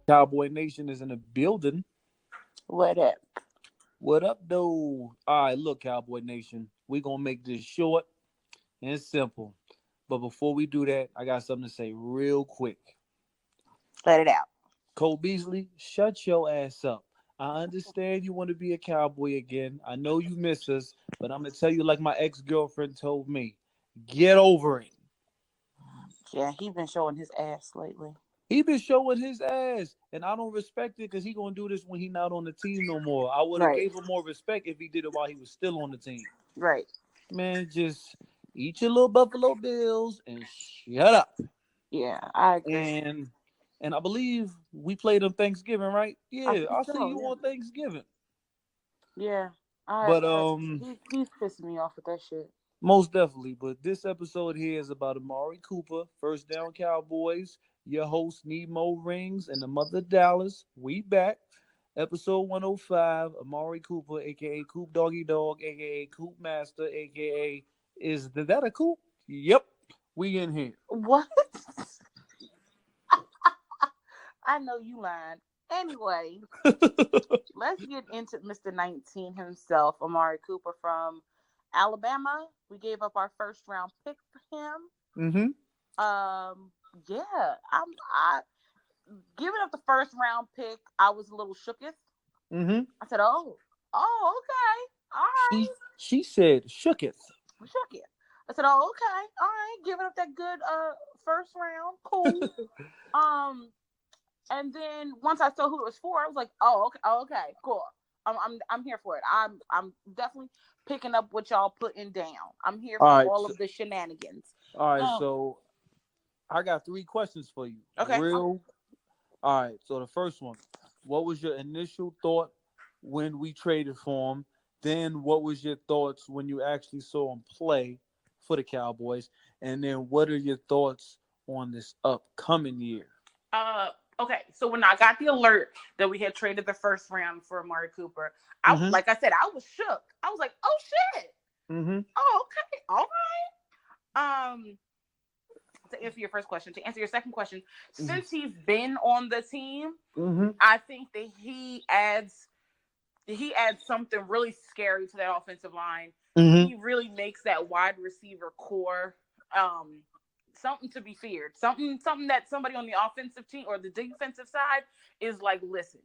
Cowboy Nation is in the building. What up? What up, though? All right, look, Cowboy Nation. We're going to make this short and simple. But before we do that, I got something to say real quick. Let it out. Cole Beasley, shut your ass up. I understand you want to be a cowboy again. I know you miss us, but I'm going to tell you like my ex-girlfriend told me. Get over it. Yeah, he been showing his ass lately. He been showing his ass, and I don't respect it because he gonna do this when he not on the team no more. I would have Right. gave him more respect if he did it while he was still on the team. Right. Man, just eat your little Buffalo Bills and shut up. Yeah, I agree. And I believe we played on Thanksgiving, right? I Yeah, think I'll see so. you on Thanksgiving. Yeah. I But he's pissing me off with that shit. most definitely. But this episode here is about Amari Cooper, First Down Cowboys. Your host, Nemo Rings, and the mother Dallas. We back. Episode 105. Amari Cooper, aka Coop Doggy Dog, aka Coop Master, aka is that a Coop? Yep. We in here. What? I know you lying. Anyway, let's get into Mr. 19 himself, Amari Cooper from Alabama. We gave up our first round pick for him. Mm-hmm. Yeah, I giving up the first round pick. I was a little shooketh. Mm-hmm. I said, oh, okay, all right, She said shooketh. shooketh. I said, oh, okay, all right, giving up that good first round, cool. Um, and then once I saw who it was for, I was like, oh, okay, cool. I'm here for it. I'm definitely picking up what y'all putting down. I'm here All for right. all of the shenanigans. All right, Um, so I got three questions for you. okay. Real. All right. So the first one, what was your initial thought when we traded for him? Then what was your thoughts when you actually saw him play for the Cowboys? And then what are your thoughts on this upcoming year? Uh, okay. So when I got the alert that we had traded the first round for Amari Cooper, Mm-hmm. like I said, I was shook. I was like, oh shit. Mm-hmm. Oh, okay. All right. To answer your first question, to answer your second question, since he's been on the team, Mm-hmm. I think that he adds something really scary to that offensive line. Mm-hmm. He really makes that wide receiver core something to be feared. Something that somebody on the offensive team or the defensive side is like, listen,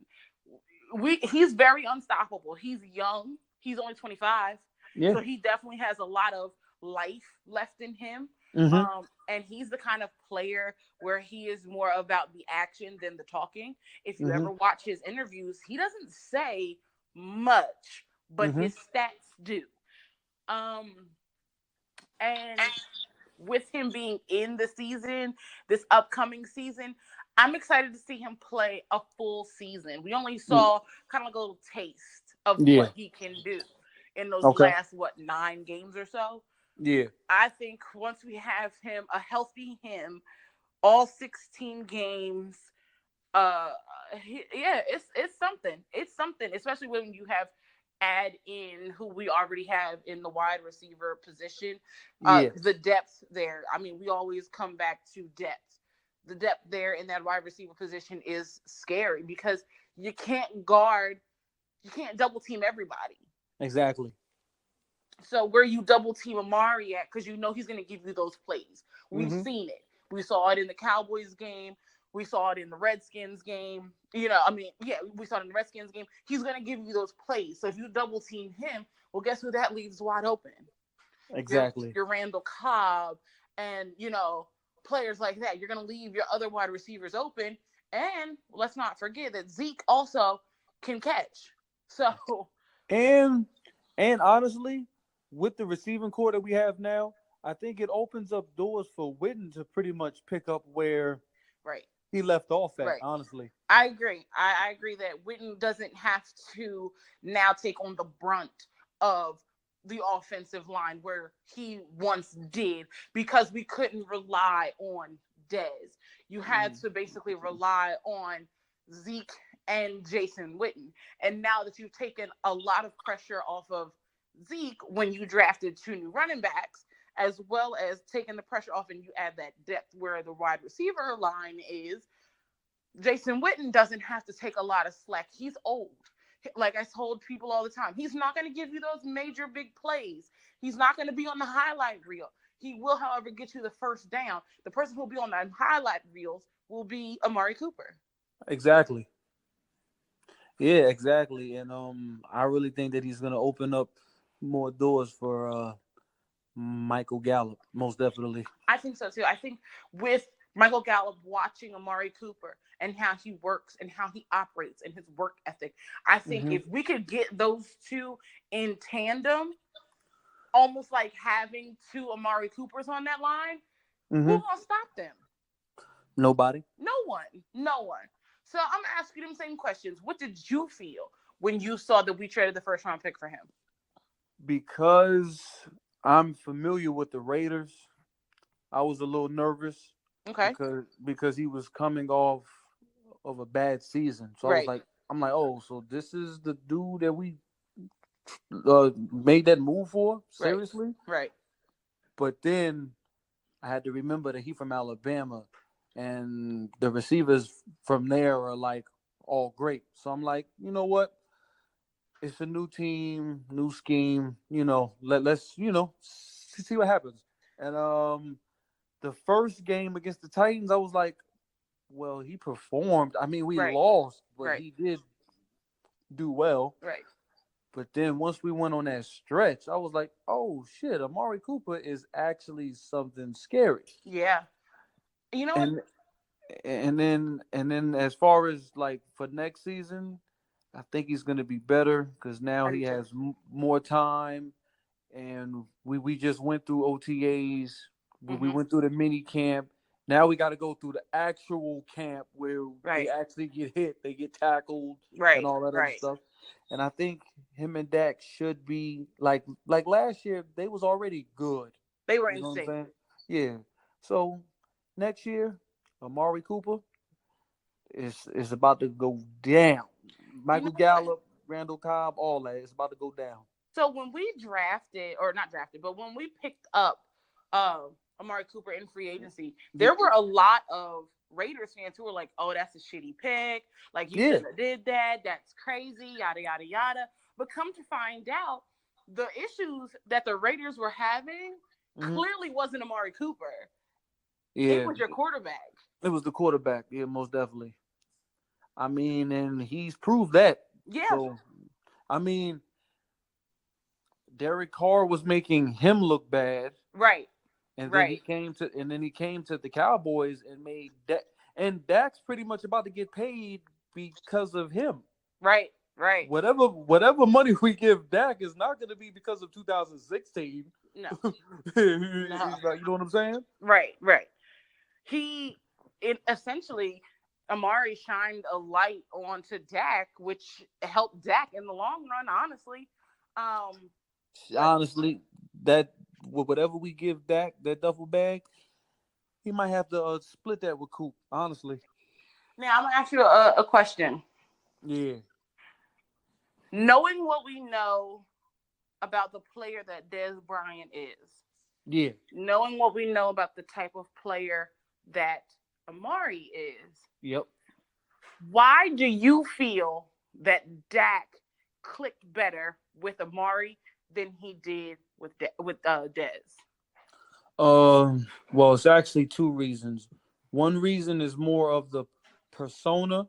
he's very unstoppable. He's young. He's only 25. Yeah. So he definitely has a lot of life left in him. Mm-hmm. And he's the kind of player where he is more about the action than the talking. If you Mm-hmm. ever watch his interviews, he doesn't say much, but Mm-hmm. his stats do. And with him being in the season, this upcoming season, I'm excited to see him play a full season. We only saw kind of like a little taste of Yeah. what he can do in those Okay. last 9 games or so. Yeah. I think once we have him, a healthy him, all 16 games, it's something. It's something, especially when you add in who we already have in the wide receiver position. Yeah. The depth there. I mean, we always come back to depth. The depth there in that wide receiver position is scary because you can't double team everybody. Exactly. So where you double team Amari at, because you know he's going to give you those plays. We've Mm-hmm. seen it. We saw it in the Cowboys game. We saw it in the Redskins game. We saw it in the Redskins game. He's going to give you those plays. So if you double team him, well, guess who that leaves wide open? Exactly. Your Randall Cobb and, players like that. You're going to leave your other wide receivers open. And let's not forget that Zeke also can catch. So, And honestly, with the receiving core that we have now, I think it opens up doors for Witten to pretty much pick up where right. he left off at, Right. honestly. I agree. I agree that Witten doesn't have to now take on the brunt of the offensive line where he once did because we couldn't rely on Dez. You had to basically rely on Zeke and Jason Witten. And now that you've taken a lot of pressure off of Zeke when you drafted 2 new running backs, as well as taking the pressure off and you add that depth where the wide receiver line is, Jason Witten doesn't have to take a lot of slack. He's old. Like I told people all the time, he's not going to give you those major big plays. He's not going to be on the highlight reel. He will, however, get you the first down. The person who will be on the highlight reels will be Amari Cooper. Exactly. Yeah, exactly. And I really think that he's gonna open up more doors for Michael Gallup, most definitely. I think so too. I think with Michael Gallup watching Amari Cooper and how he works and how he operates and his work ethic, I think Hmm. if we could get those two in tandem, almost like having two Amari Coopers on that line, who Hmm. gonna stop them? Nobody. No one. No one. So I'm gonna ask you them same questions. What did you feel when you saw that we traded the first round pick for him? Because I'm familiar with the Raiders, I was a little nervous Okay. because he was coming off of a bad season. So I was Right. like, I'm like, oh, so this is the dude that we made that move for? Right. Seriously? Right. But then I had to remember that he from Alabama, and the receivers from there are like all great. So I'm like, you know what? It's a new team, new scheme. Let's see what happens. And the first game against the Titans, I was like, well, he performed. I mean, we Right. lost, but Right. he did do well. Right. But then once we went on that stretch, I was like, oh shit, Amari Cooper is actually something scary. Yeah. You know what? And and then as far as like for next season, I think he's going to be better because now I do he too. has more time, and we just went through OTAs. We Mm-hmm. went through the mini camp. Now we got to go through the actual camp where they Right. actually get hit, they get tackled, and Right. all that other Right. stuff. And I think him and Dak should be like last year. They was already good. They were You in know what I'm sync. saying? Yeah. So next year, Amari Cooper is about to go down. You know Michael what? Gallup, Randall Cobb, all that. It's about to go down. So when we drafted, or not drafted, but when we picked up Amari Cooper in free agency, there were a lot of Raiders fans who were like, "Oh, that's a shitty pick. Like you Yeah. shouldn't have did that. That's crazy. Yada yada yada." But come to find out, the issues that the Raiders were having Hmm. clearly wasn't Amari Cooper. It Yeah. was your quarterback. It was the quarterback. Yeah, most definitely. I mean, and he's proved that. Yeah. So, I mean, Derek Carr was making him look bad, Right. and then Right. he came to the Cowboys and made that. And Dak's pretty much about to get paid because of him. Right. Right. Whatever money we give Dak is not going to be because of 2016. No. No. He's like, you know what I'm saying? Right. Right. He it essentially Amari shined a light onto Dak, which helped Dak in the long run, honestly. But Honestly, that whatever we give Dak that duffel bag, he might have to split that with Coop. Honestly, now I'm gonna ask you a question. yeah, Knowing what we know about the player that Dez Bryant is, yeah, knowing what we know about the type of player that Amari is, yep. why do you feel that Dak clicked better with Amari than he did with Dez? Well, it's actually two reasons. One reason is more of the persona,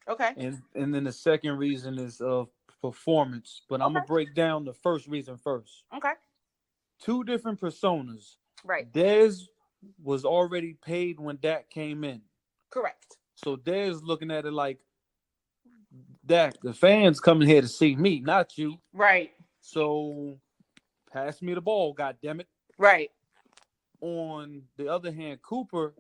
Okay. and then the second reason is of performance. But I'm Okay. gonna break down the first reason first. Okay. Two different personas. Right. Dez was already paid when Dak came in, Correct. so Dez looking at it like, Dak, the fans coming here to see me, not you. Right. So pass me the ball, god damn it. Right. On the other hand, Cooper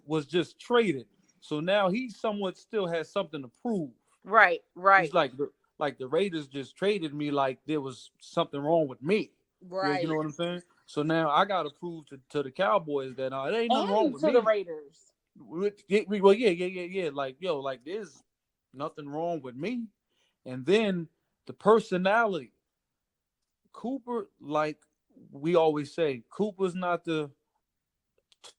was just traded. So now he somewhat still has something to prove. Right. He's Right. like the Raiders just traded me like there was something wrong with me. You Right. know what I'm saying? So now I gotta prove to the Cowboys that it ain't nothing wrong And with to the me. Raiders. Well, yeah. Like, yo, like there's nothing wrong with me. And then the personality. Cooper, like we always say, Cooper's not the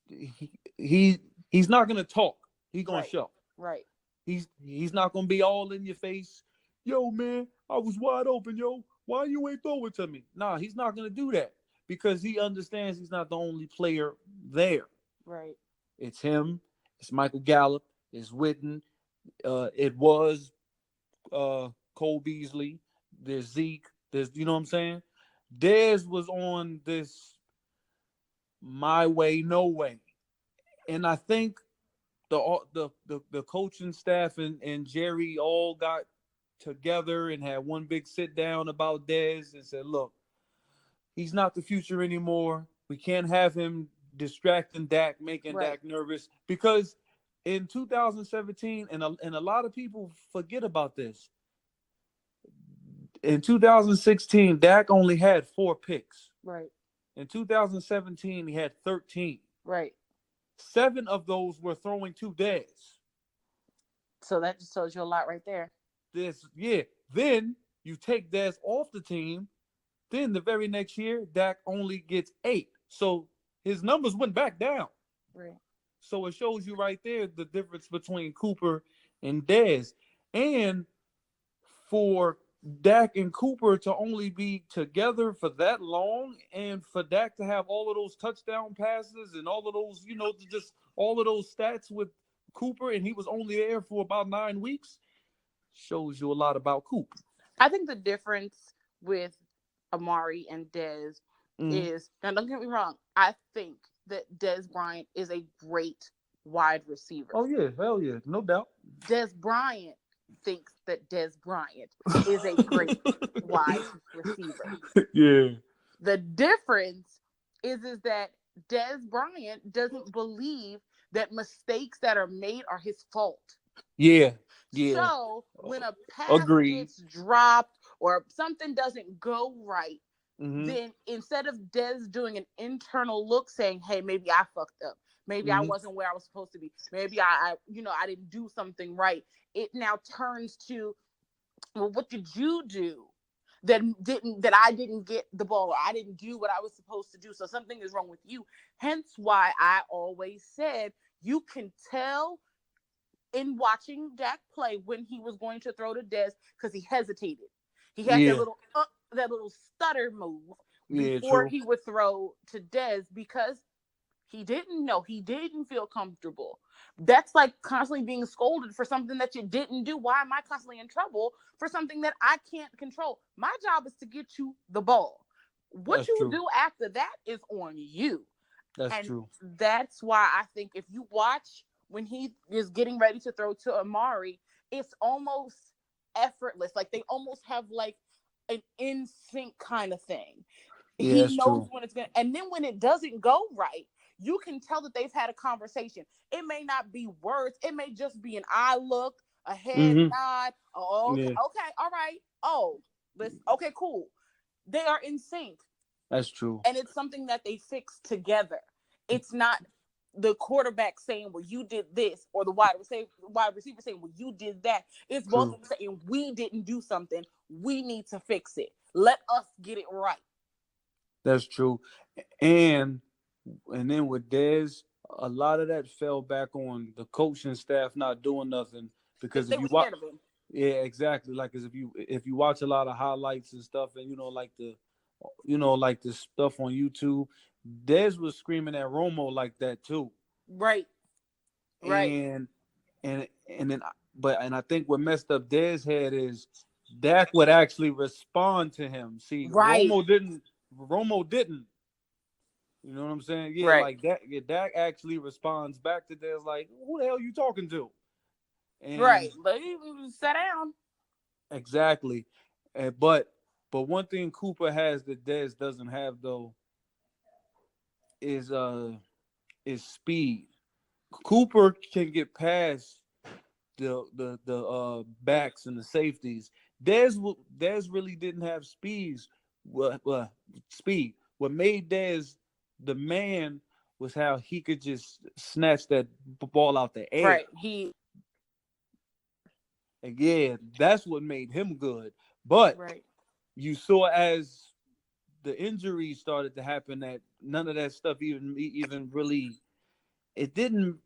he, he he's not gonna talk. He gonna Right. show. Right. He's not gonna be all in your face. Yo, man, I was wide open, yo. Why you ain't throw it to me? Nah, he's not gonna do that because he understands he's not the only player there. Right. It's him. It's Michael Gallup. It's Witten. It was Cole Beasley. There's Zeke. There's you know what I'm saying. Dez was on this my way, no way, and I think the coaching staff and Jerry all got together and had one big sit down about Dez and said, look, he's not the future anymore. We can't have him distracting Dak, making Right. Dak nervous because in 2017, and a lot of people forget about this. In 2016, Dak only had 4 picks. Right. In 2017, he had 13. Right. 7 of those were throwing to Dez. So that just tells you a lot right there. This yeah. Then you take Dez off the team. Then the very next year, Dak only gets 8. So his numbers went back down. Right. So it shows you right there the difference between Cooper and Dez. And for Dak and Cooper to only be together for that long and for Dak to have all of those touchdown passes and all of those, just all of those stats with Cooper and he was only there for about 9 weeks shows you a lot about Cooper. I think the difference with Amari and Dez Mm-hmm. is, now don't get me wrong, I think that Dez Bryant is a great wide receiver. Oh, yeah. Hell yeah. No doubt. Dez Bryant thinks that Dez Bryant is a great wide receiver. Yeah. The difference is that Dez Bryant doesn't believe that mistakes that are made are his fault. Yeah. Yeah. So when a pass Agreed. gets dropped or something doesn't go right, Mm-hmm. then instead of Dez doing an internal look saying, hey, maybe I fucked up. Maybe I wasn't where I was supposed to be. Maybe I didn't do something right. It now turns to, well, what did you do that I didn't get the ball, or I didn't do what I was supposed to do? So something is wrong with you. Hence why I always said you can tell in watching Dak play when he was going to throw to Dez because he hesitated. He had Yeah. that little stutter move Yeah. before True. he would throw to Dez because he didn't know. He didn't feel comfortable. That's like constantly being scolded for something that you didn't do. Why am I constantly in trouble for something that I can't control? My job is to get you the ball. What That's you true. do after that is on you. That's And true. that's why I think if you watch when he is getting ready to throw to Amari, it's almost effortless. Like they almost have like an in sync kind of thing. Yeah. He That's knows true. when it's going to, and then when it doesn't go right, you can tell that they've had a conversation. It may not be words, it may just be an eye look, a head Mm-hmm. nod. Oh, okay, Yeah. okay, all right. Oh, let's, okay, cool. They are in sync. That's true. And it's something that they fix together. It's not the quarterback saying, well, you did this, or the wide receiver saying, well, you did that. It's both True. of them saying, we didn't do something. We need to fix it. Let us get it right. That's true. And then with Dez, a lot of that fell back on the coaching staff not doing nothing because They if were you watch, scared of him. yeah, exactly. Like, as if you watch a lot of highlights and stuff, and like the stuff on YouTube, Dez was screaming at Romo like that too, Right, right, and and then and I think what messed up Dez head is Dak would actually respond to him. See, right, Romo didn't. You know what I'm saying? Yeah, right, like that. Yeah, Dak actually responds back to Dez like, "Who the hell you talking to?" And right. But he sat down. exactly, but one thing Cooper has that Dez doesn't have though is is speed. Cooper can get past the backs and the safeties. Dez really didn't have speeds. Speed. What made Dez the man was how he could just snatch that ball out the air. Right. He And yeah, that's what made him good. But right. you saw as the injuries started to happen that none of that stuff even really it didn't.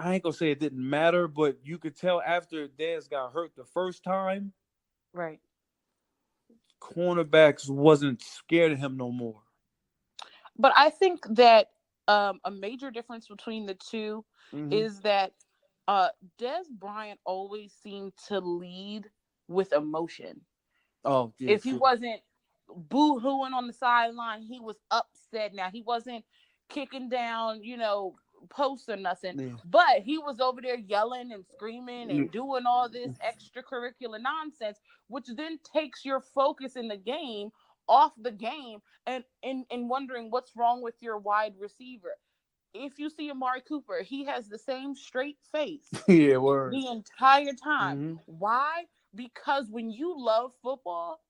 I ain't gonna say it didn't matter, but you could tell after Dez got hurt the first time, Right. cornerbacks wasn't scared of him no more. But I think that a major difference between the two Mm-hmm. is that uh, Des Bryant always seemed to lead with emotion. Oh yeah, If he true. wasn't boo-hooing on the sideline, he was upset. Now he wasn't kicking down, posts or nothing, Yeah. but he was over there yelling and screaming Yeah. and doing all this extracurricular nonsense, which then takes your focus in the game off the game and wondering what's wrong with your wide receiver. If you see Amari Cooper, he has the same straight face Yeah, word. the entire time. Mm-hmm. Why? Because when you love football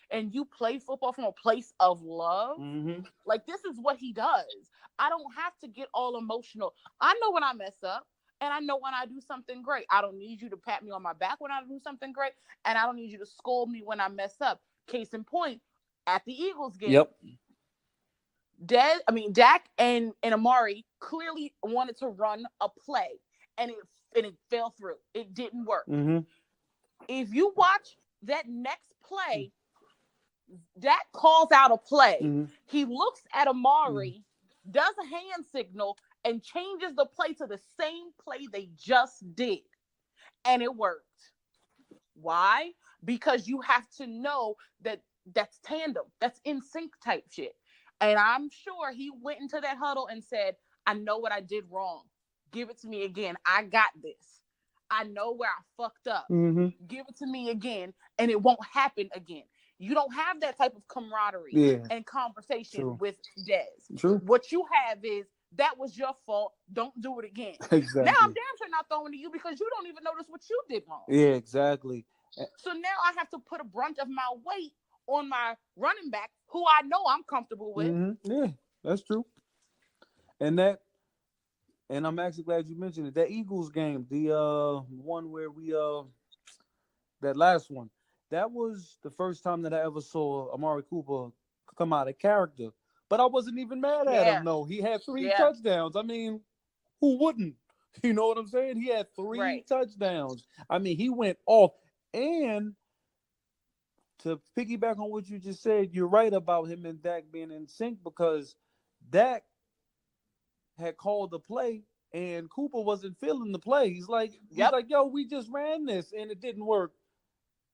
and you play football from a place of love, Mm-hmm. like this is what he does. I don't have to get all emotional. I know when I mess up and I know when I do something great. I don't need you to pat me on my back when I do something great, and I don't need you to scold me when I mess up. Case in point, at the Eagles game, Yep. Dak and Amari clearly wanted to run a play, and it fell through. It didn't work. Mm-hmm. If you watch that next play, Dak calls out a play. Mm-hmm. He looks at Amari, does a hand signal, and changes the play to the same play they just did, and it worked. Why? Because you have to know that that's tandem, that's in sync type shit. And I'm sure he went into that huddle and said, I know what I did wrong. Give it to me again. I got this. I know where I fucked up. Mm-hmm. Give it to me again, and it won't happen again. You don't have that type of camaraderie Yeah. and conversation True. with Dez. True. What you have is that was your fault. Don't do it again. Now I'm Exactly. damn sure not throwing to you because you don't even notice what you did wrong. Yeah, exactly. So now I have to put a brunt of my weight on my running back, who I know I'm comfortable with. Mm-hmm. Yeah, that's true. And that, and I'm actually glad you mentioned it. That Eagles game, the one where we that last one, that was the first time that I ever saw Amari Cooper come out of character. But I wasn't even mad at him. Yeah, No, he had three yeah, touchdowns. I mean, who wouldn't? You know what I'm saying? He had three right. touchdowns. I mean, he went off. And to piggyback on what you just said, you're right about him and Dak being in sync because Dak had called the play and Cooper wasn't feeling the play. He's Yep. like, yo, we just ran this and it didn't work.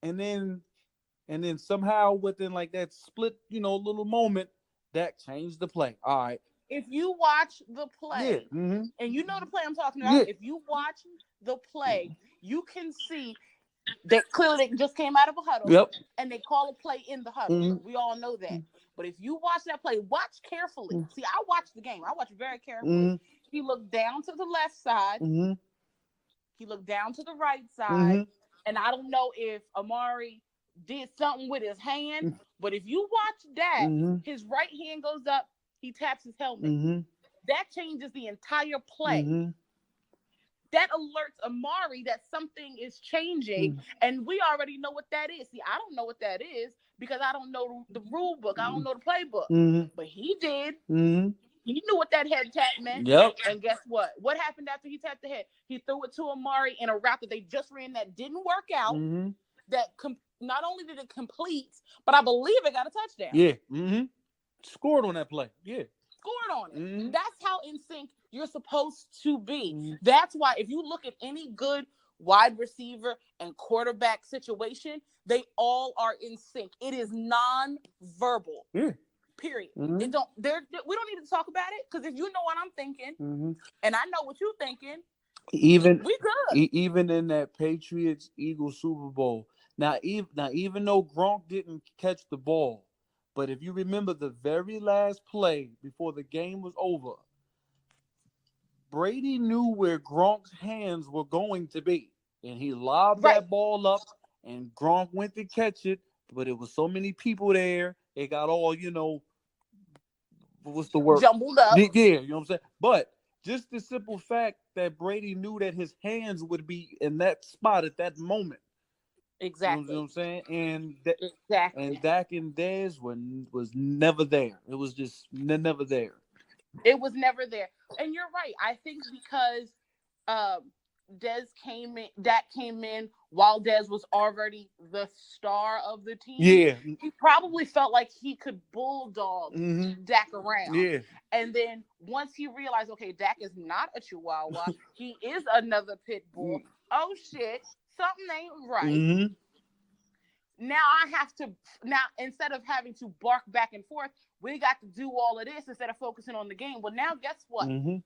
And then somehow within like that split, little moment, Dak changed the play. All right. If you watch the Yeah. play, Mm-hmm. and you know the play I'm talking about, Yeah. if you watch the play, you can see that clearly they just came out of a huddle Yep. and they call a play in the huddle. Mm-hmm. We all know that. But if you watch that play, watch carefully. See, I watched the game. I watched very carefully. Mm-hmm. He looked down to the left side. Mm-hmm. He looked down to the right side. Mm-hmm. And I don't know if Amari did something with his hand, but if you watch that, Mm-hmm. his right hand goes up, he taps his helmet. Mm-hmm. That changes the entire play. Mm-hmm. That alerts Amari that something is changing, and we already know what that is. See, I don't know what that is because I don't know the rule book. I don't know the playbook. Mm-hmm. But he did. Mm-hmm. He knew what that head tap meant. Yep. And guess what? What happened after he tapped the head? He threw it to Amari in a route that they just ran that didn't work out. Mm-hmm. That not only did it complete, but I believe it got a touchdown. Yeah. Mm-hmm. Scored on that play. Yeah. Scored on it. Mm-hmm. That's how in sync you're supposed to be. Mm-hmm. That's why if you look at any good wide receiver and quarterback situation, they all are in sync. It is non-verbal. Yeah. Period. Mm-hmm. We don't need to talk about it because if you know what I'm thinking and I know what you're thinking, Even we good. even in that Patriots Eagles Super Bowl. Now even though Gronk didn't catch the ball, but if you remember the very last play before the game was over, Brady knew where Gronk's hands were going to be, and he lobbed Right. that ball up, and Gronk went to catch it, but it was so many people there, it got all what's the word? Jumbled up. Yeah, you know what I'm saying? But just the simple fact that Brady knew that his hands would be in that spot at that moment. Exactly. You know what I'm saying? And exactly. And Dak and Dez was never there. It was just never there. It was never there. And you're right. I think because um Dak came in while Dez was already the star of the team. Yeah. He probably felt like he could bulldog Mm-hmm. Dak around. Yeah. And then once he realized, okay, Dak is not a chihuahua, he is another pit bull. Oh shit, something ain't right. Mm-hmm. Now I have to, now instead of having to bark back and forth, we got to do all of this instead of focusing on the game. Well, now guess what? Mm-hmm.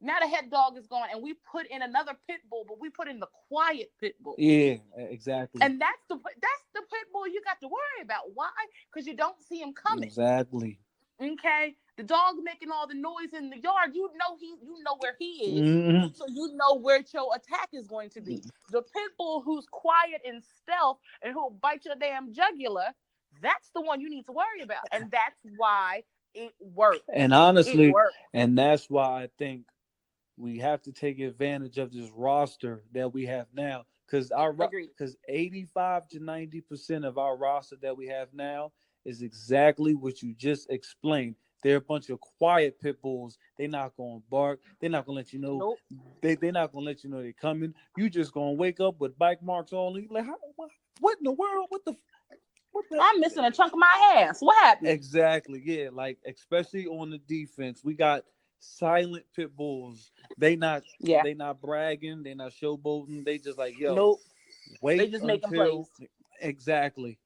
Now the head dog is gone, and we put in another pit bull, but we put in the quiet pit bull. Yeah, exactly. And that's the pit bull you got to worry about. Why? Because you don't see him coming. Exactly. Okay, the dog making all the noise in the yard. You know where he is, Mm-hmm. so you know where your attack is going to be. The pit bull who's quiet and stealth and who'll bite your damn jugular. That's the one you need to worry about, and that's why it works. And It honestly, works. and that's why I think we have to take advantage of this roster that we have now, because Agreed. 85 to 90% of our roster that we have now is exactly what you just explained. They're a bunch of quiet pit bulls. They're not gonna bark. They're not gonna let you know. Nope. They're not gonna let you know they're coming. You just gonna wake up with bite marks all in. Like, what in the world? What the? I'm missing a chunk of my ass. What happened? Exactly. Yeah. Like, especially on the defense, we got silent pit bulls. They not Yeah. they not bragging. They not showboating. They just like, yo, Nope. They wait just making until plays. exactly.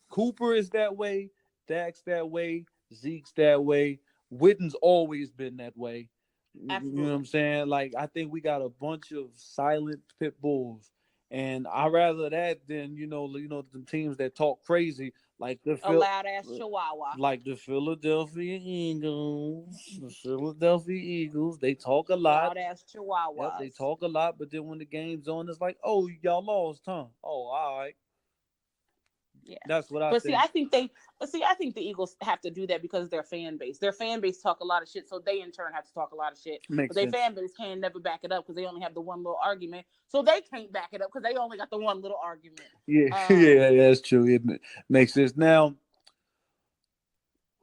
Cooper is that way. Dak's that way. Zeke's that way. Witten's always been that way. You know what Absolutely. I'm saying? Like, I think we got a bunch of silent pit bulls, and I rather that than the teams that talk crazy like A loud ass chihuahua. the Philadelphia Eagles. The Philadelphia Eagles. They talk a lot. Loud ass Yep, they chihuahuas. talk a lot, but then when the game's on, it's like, oh, y'all lost, huh? Oh, all right. Yeah. That's what I But think. I think the Eagles have to do that because their fan base. Their fan base talk a lot of shit, so they in turn have to talk a lot of shit. But Makes their sense. fan base can never back it up because they only have the one little argument. So they can't back it up because they only got the one little argument. Yeah, yeah, that's true. It makes sense. Now,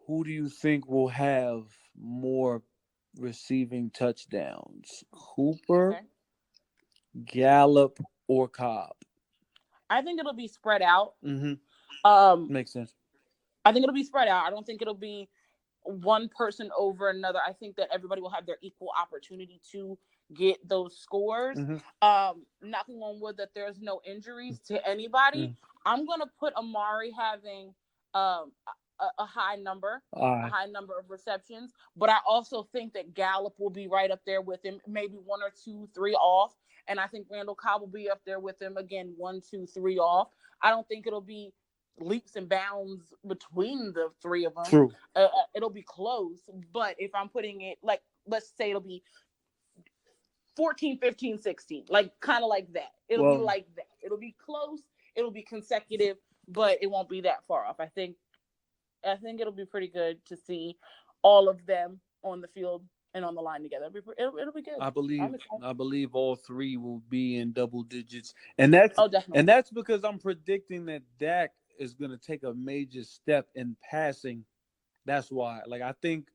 who do you think will have more receiving touchdowns? Cooper, Okay. Gallup, or Cobb? I think it'll be spread out. Mm-hmm. Um, Makes sense. I think it'll be spread out. I don't think it'll be one person over another. I think that everybody will have their equal opportunity to get those scores. Mm-hmm. Knocking on wood that there's no injuries to anybody. I'm gonna put Amari having a All a right. high number of receptions, but I also think that Gallup will be right up there with him, maybe one or two, three off. And I think Randall Cobb will be up there with him again, one, two, three off. I don't think it'll be leaps and bounds between the three of them. True. It'll be close, but if I'm putting it like, let's say it'll be 14, 15, 16, like kind of like that. It'll be Well, like that. It'll be close. It'll be consecutive, but it won't be that far off. I think it'll be pretty good to see all of them on the field and on the line together. It'll be good. I believe all three will be in double digits, and that's Oh, definitely. and that's because I'm predicting that Dak is going to take a major step in passing. That's why. Like, I think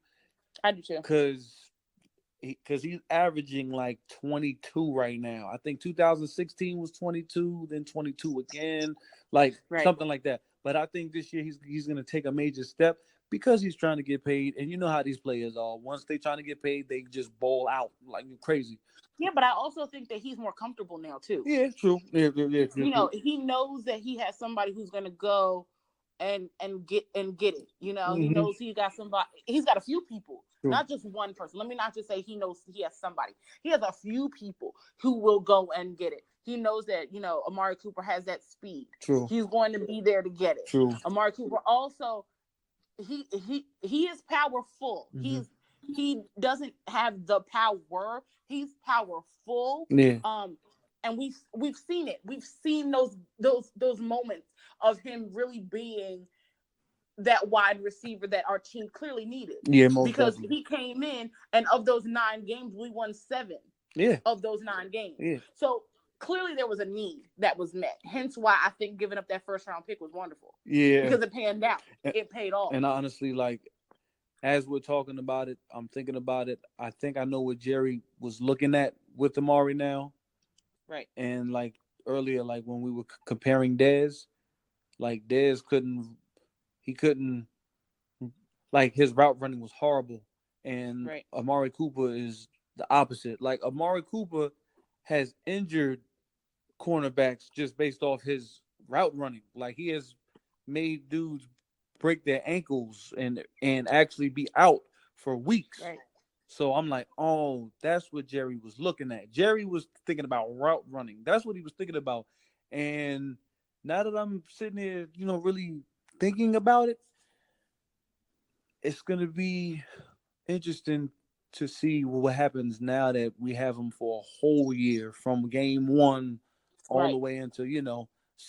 I do too. because he's averaging like 22 right now. I think 2016 was 22, then 22 again, like Right. something like that. But I think this year he's going to take a major step because he's trying to get paid, and you know how these players are. Once they trying to get paid, they just ball out like crazy. Yeah, but I also think that he's more comfortable now too. Yeah, true. Yeah, true. He knows that he has somebody who's gonna go and get it. He Mm-hmm. knows he got somebody. He's got a few people, True. not just one person. Let me not just say he knows he has somebody. He has a few people who will go and get it. He knows that Amari Cooper has that speed. True. He's going to be there to get it. True. Amari Cooper also he is powerful. Mm-hmm. He doesn't have the power. He's powerful. Yeah. And we've seen it. We've seen those moments of him really being that wide receiver that our team clearly needed. Yeah, most because definitely. he came in, and of those 9 games, we won 7. Yeah. Of those 9 games. Yeah. So clearly there was a need that was met. Hence why I think giving up that first round pick was wonderful. Yeah. Because it panned out. It paid off. And honestly, like, as we're talking about it, I'm thinking about it. I think I know what Jerry was looking at with Amari now, Right. and like earlier, like when we were comparing Dez, like Dez couldn't, he couldn't, like his route running was horrible, and Right. Amari Cooper is the opposite. Like Amari Cooper has injured cornerbacks just based off his route running. Like he has made dudes break their ankles and actually be out for weeks. Right. So I'm like, oh, that's what Jerry was looking at. Jerry was thinking about route running. That's what he was thinking about. And now that I'm sitting here, really thinking about it, it's gonna be interesting to see what happens now that we have him for a whole year from game one all the Right. way into the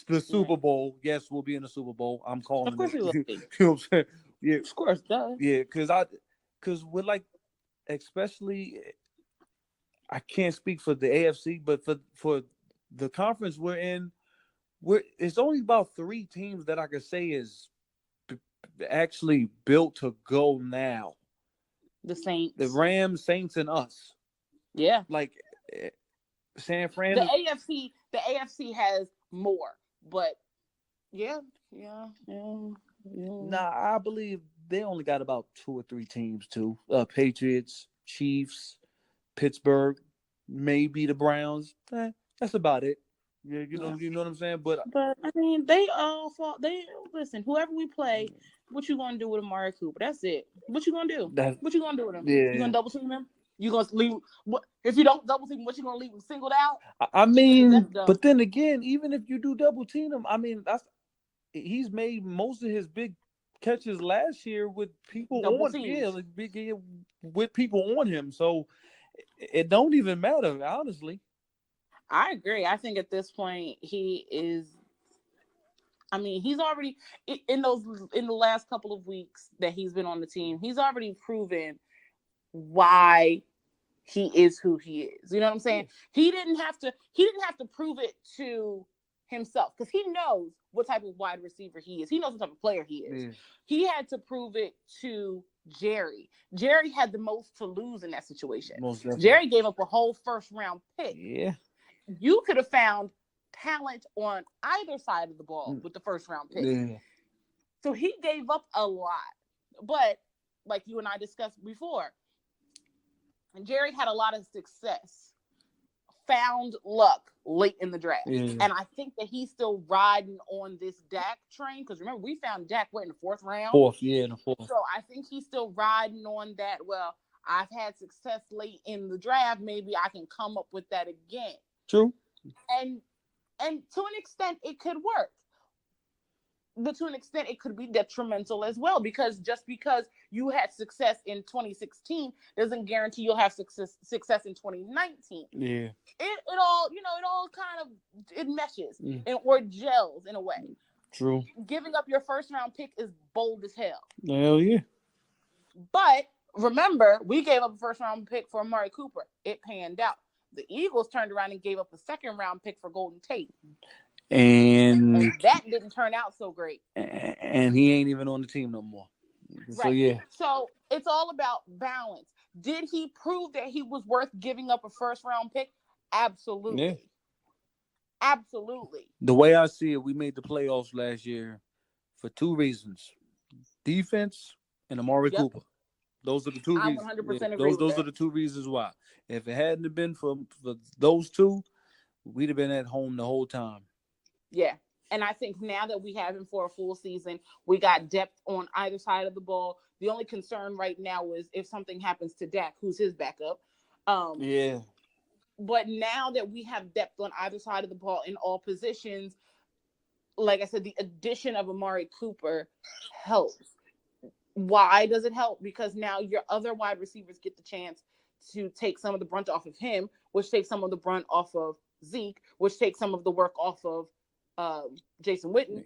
Right. Super Bowl. Yes, we'll be in the Super Bowl. I'm Of calling course it. we will You be. know what I'm saying? Yeah, Of course, duh. yeah. Because we're like, especially, I can't speak for the AFC, but for the conference we're in, it's only about three teams that I could say is actually built to go now: The the Saints. Rams, Saints, and us. Yeah. Like eh, San The Fran. AFC. The AFC has more, but yeah, yeah, yeah, yeah. Nah, I believe they only got about two or three teams too. Patriots, Chiefs, Pittsburgh, maybe the Browns. That's about it. Yeah, Yeah. you know what I'm saying. But But I mean, they all fall. They listen. Whoever we play, what you gonna do with Amari Cooper? That's it. What you gonna do? that, What you gonna do with him? You yeah. gonna double team him? You gonna leave? What if you don't double team? What you gonna leave him singled out? I Because that's mean, dumb. but then again, even if you do double team him, I mean, he's made most of his big catches last year with people Double on, yeah, teams. like big, yeah, with people on him. So it don't even matter, honestly. I agree. I think at this point he is. I mean, he's already in those in the last couple of weeks that he's been on the team. He's already proven why he is who he is. You know what I'm saying? Yeah. He didn't have to prove it to himself because he knows what type of wide receiver he is. He knows what type of player he is. Yeah, He had to prove it to Jerry. Jerry had the most to lose in that situation. most definitely. Jerry gave up a whole first round pick. Yeah. You could have found talent on either side of the ball Mm. with the first round pick. Yeah. So he gave up a lot. But like you and I discussed before, Jerry had a lot of success, found luck late in the draft. Yeah. And I think that he's still riding on this Dak train because remember, we found Dak in the fourth round. Fourth, yeah, in the fourth. So I think he's still riding on that. Well, I've had success late in the draft. Maybe I can come up with that again. True. And to an extent, it could work. But to an extent, it could be detrimental as well because just because you had success in 2016 doesn't guarantee you'll have success in 2019. Yeah. It all kind of it meshes or gels in a way. True. Giving up your first round pick is bold as hell. Hell yeah. But remember, we gave up a first round pick for Amari Cooper. It panned out. The Eagles turned around and gave up a second round pick for Golden Tate. And that didn't turn out so great. And he ain't even on the team no more. So right. yeah. So it's all about balance. Did he prove that he was worth giving up a first round pick? Absolutely. Yeah. Absolutely. The way I see it, we made the playoffs last year for two reasons: defense and Amari Cooper. Those are the two reasons. I 100% agree those with those that. are the two reasons why. If it hadn't been for those two, we'd have been at home the whole time. Yeah. And I think now that we have him for a full season, we got depth on either side of the ball. The only concern right now is if something happens to Dak, who's his backup. Yeah. But now that we have depth on either side of the ball in all positions, like I said, the addition of Amari Cooper helps. Why does it help? Because now your other wide receivers get the chance to take some of the brunt off of him, which takes some of the brunt off of Zeke, which takes some of the work off of Jason Witten,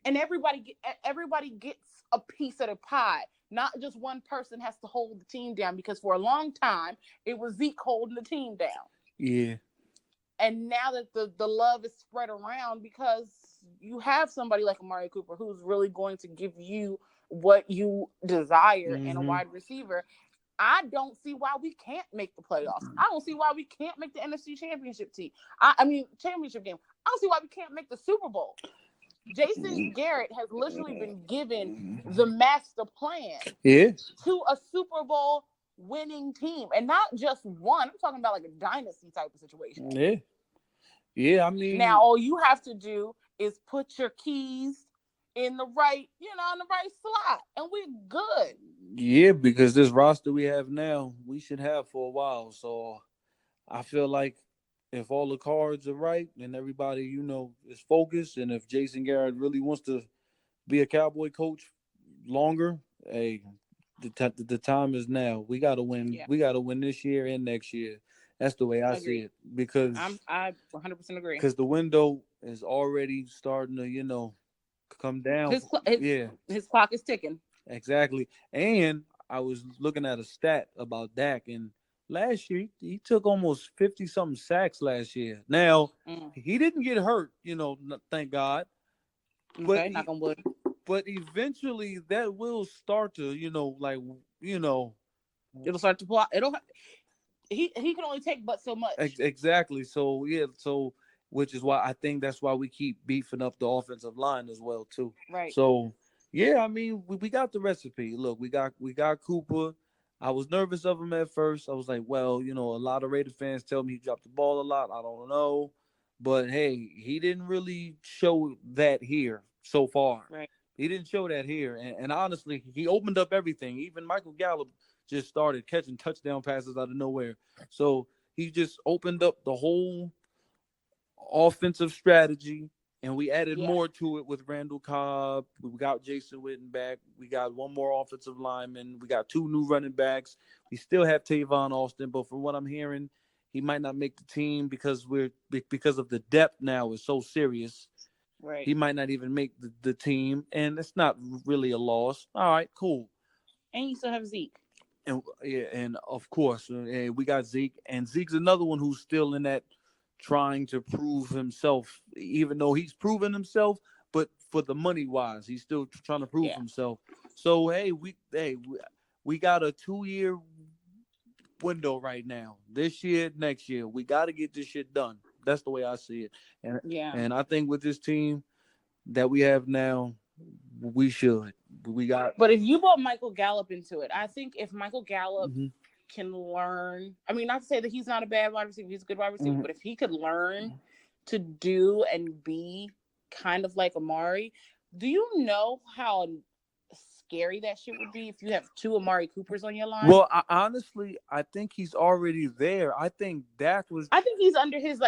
and everybody gets a piece of the pie. Not just one person has to hold the team down because for a long time it was Zeke holding the team down. Yeah. And now that the love is spread around because you have somebody like Amari Cooper who's really going to give you what you desire in a wide receiver, I don't see why we can't make the playoffs. I don't see why we can't make the NFC Championship team. I mean championship game. I don't see why we can't make the Super Bowl. Jason Garrett has literally been given the master plan Yeah, to a Super Bowl winning team, and not just one. I'm talking about like a dynasty type of situation. yeah, yeah. I Now, mean, all you have to do is put your keys in the right, in the right slot, and we're good. yeah, because this roster we have now, we should have for a while. So I feel like if all the cards are right and everybody, is focused, and if Jason Garrett really wants to be a Cowboy coach longer, hey, the time is now. We got to win. Yeah, We got to win this year and next year. That's the way I see agreed. it because I 100% agree. the window is already starting to come down. His cl- his Yeah, his clock is ticking. exactly. And I was looking at a stat about Dak, and last year he took almost 50 something sacks last year. Now Mm. he didn't get hurt, thank God. But Okay, knock on wood. eventually that will start to, you know, It'll start to pull. It'll. He can only take but so much. exactly. So yeah, so which is why I think that's why we keep beefing up the offensive line as well too. Right. So yeah, I mean we got the recipe. Look, we got Cooper. I was nervous of him at first. I was like, well, a lot of Raider fans tell me he dropped the ball a lot. I don't know, but hey, he didn't really show that here so far. Right. He didn't show that here, and honestly, he opened up everything. Even Michael Gallup just started catching touchdown passes out of nowhere. So he just opened up the whole offensive strategy, and we added Yeah. more to it with Randall Cobb. We got Jason Witten back. We got one more offensive lineman. We got two new running backs. We still have Tavon Austin, but from what I'm hearing, he might not make the team because of the depth now is so serious. Right. He might not even make the team, and it's not really a loss. All right, cool. And you still have Zeke. And yeah, and of course, we got Zeke, and Zeke's another one who's still in that trying to prove himself, even though he's proven himself, but for the money wise, he's still trying to prove Yeah. himself. So we got a 2 year window right now. This year, next year, we got to get this shit done. That's the way I see it, and Yeah. and I think with this team that we have now, we should. We got. But if you brought Michael Gallup into it, I think if Michael Gallup Mhm, can learn, I mean, not to say that he's not a bad wide receiver, he's a good wide receiver, mhm. but if he could learn to do and be kind of like Amari, do you know how scary that shit would be if you have two Amari Coopers on your line? Well, honestly, I think he's already there. I think Dak was. I think he's under his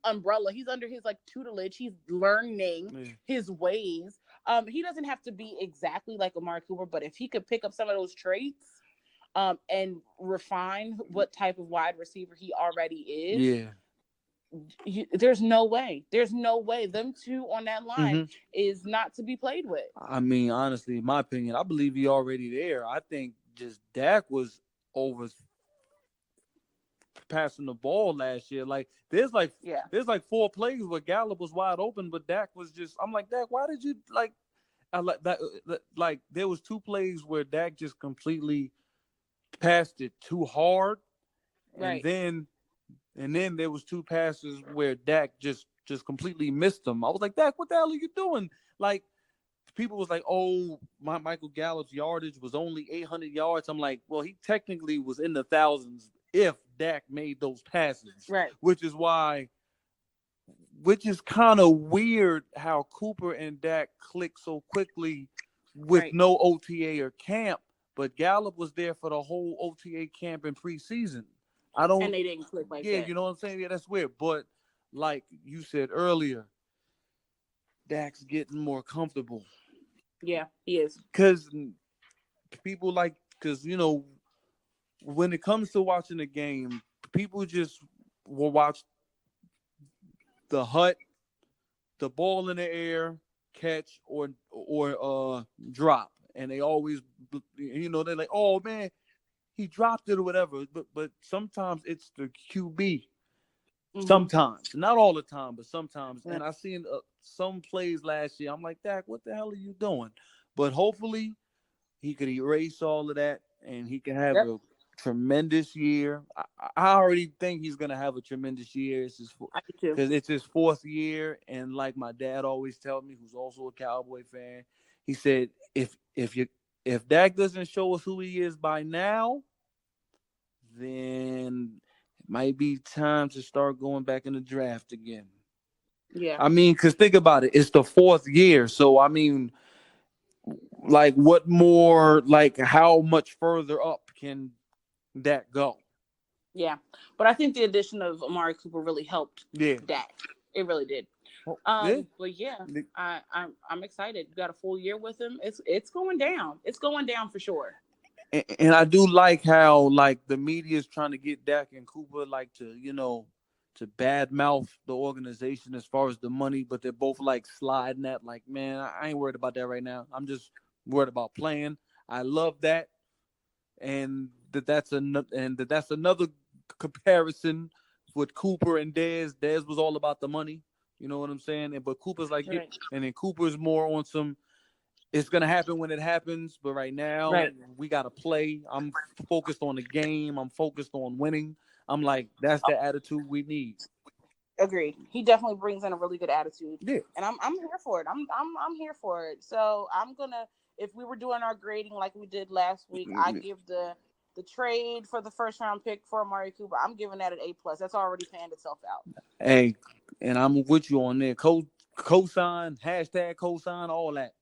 umbrella. He's under his tutelage. He's learning Yeah. his ways. He doesn't have to be exactly like Amari Cooper, but if he could pick up some of those traits, and refine what type of wide receiver he already is, Yeah. there's no way. There's no way them two on that line Hmm. is not to be played with. I mean, honestly, in my opinion, I believe he already there. I think just Dak was over passing the ball last year. Like Yeah. there's like four plays where Gallup was wide open, but Dak was just. I'm like, Dak, why did you like? I like that. Like there was two plays where Dak just completely passed it too hard, and Right. then there was two passes where Dak just completely missed them. I was like, Dak, what the hell are you doing? Like people was like, oh, Michael Gallup's yardage was only 800 yards. I'm like, well, he technically was in the thousands if Dak made those passes, Right. which is kind of weird how Cooper and Dak click so quickly with Right. no OTA or camp, but Gallup was there for the whole OTA camp and preseason. I And don't, they didn't click like yeah, that. you know what I'm saying? Yeah, that's weird. But like you said earlier, Dak's getting more comfortable Yeah, he is. because because when it comes to watching a game, people just will watch the hut, the ball in the air, catch or drop, and they always they're like, oh man, he dropped it or whatever. But sometimes it's the QB. Mm-hmm. Sometimes, not all the time, but sometimes. Right. And I seen some plays last year. I'm like, Dak, what the hell are you doing? But hopefully, he could erase all of that, and he can have Yep. tremendous year. I already think he's gonna have a tremendous year. It's his I do too. because it's his fourth year, and like my dad always tells me, who's also a Cowboy fan, he said if Dak doesn't show us who he is by now, then it might be time to start going back in the draft again. Yeah. I mean, because think about it, it's the fourth year, so I mean, like, what more? Like, how much further up can that go? Yeah. But I think the addition of Amari Cooper really helped Yeah. Dak. It really did. Oh, yeah. But yeah, I'm excited. We got a full year with him. It's going down. It's going down for sure. And I do like how like the media is trying to get Dak and Cooper like to to badmouth the organization as far as the money, but they're both like sliding that like, man, I ain't worried about that right now. I'm just worried about playing. I love that, and that's another comparison with Cooper and Dez. Dez was all about the money, you know what I'm saying? And but Cooper's like, yeah, Right. and then Cooper's more on some. It's gonna happen when it happens, but right now Right. we gotta play. I'm focused on the game. I'm focused on winning. I'm like, that's the attitude we need. Agreed. He definitely brings in a really good attitude, Yeah. and I'm here for it. I'm here for it. So I'm gonna, if we were doing our grading like we did last week, I give the trade for the first round pick for Amari Cooper. I'm giving that an A+. That's already panned itself out. Hey, and I'm with you on there. Cosign, hashtag cosign, all that.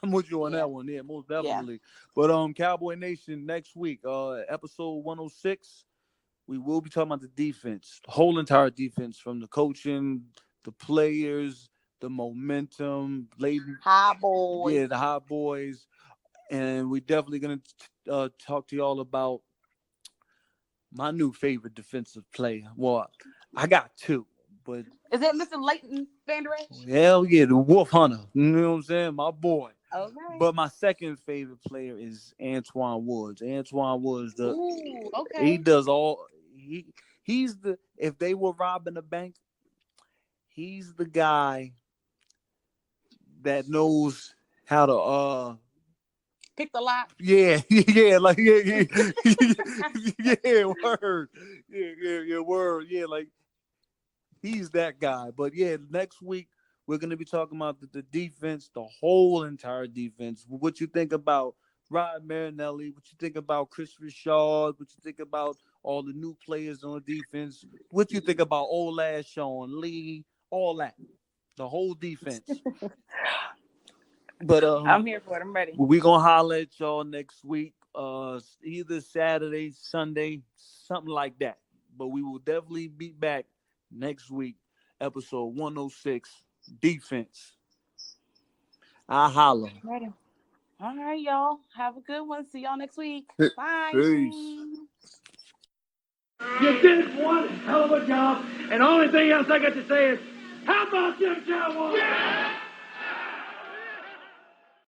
I'm with you on Yeah. that one. Yeah, most Yeah. definitely. But Cowboy Nation next week, episode 106, we will be talking about the defense, the whole entire defense, from the coaching, the players, the momentum, lady, Hi, boys. yeah, the hot boys, and we're definitely gonna talk to y'all about my new favorite defensive player. Well, I got two, but Is it Mr. Leighton Vander Esch? hell yeah, the Wolf Hunter. You know what I'm saying? My boy. Okay. But my second favorite player is Antoine Woods. Antoine Woods, Ooh, he okay. does all he's the if they were robbing the bank, he's the guy that knows how to Pick the lot. yeah, yeah, like yeah, word. Yeah, word. Yeah, like he's that guy. But yeah, next week we're gonna be talking about the defense, the whole entire defense. What you think about Rod Marinelli? What you think about Chris Richard? What you think about all the new players on the defense? What you think about old ass Sean Lee? All that, the whole defense. But I'm here for it. I'm ready. we gonna holler at y'all next week. Either Saturday, Sunday, something like that. But we will definitely be back next week, episode 106, defense. I holler. Ready. All right, y'all. Have a good one. See y'all next week. Bye. Peace. You did one hell of a job, and the only thing else I got to say is, how about them Cowboys? Yeah!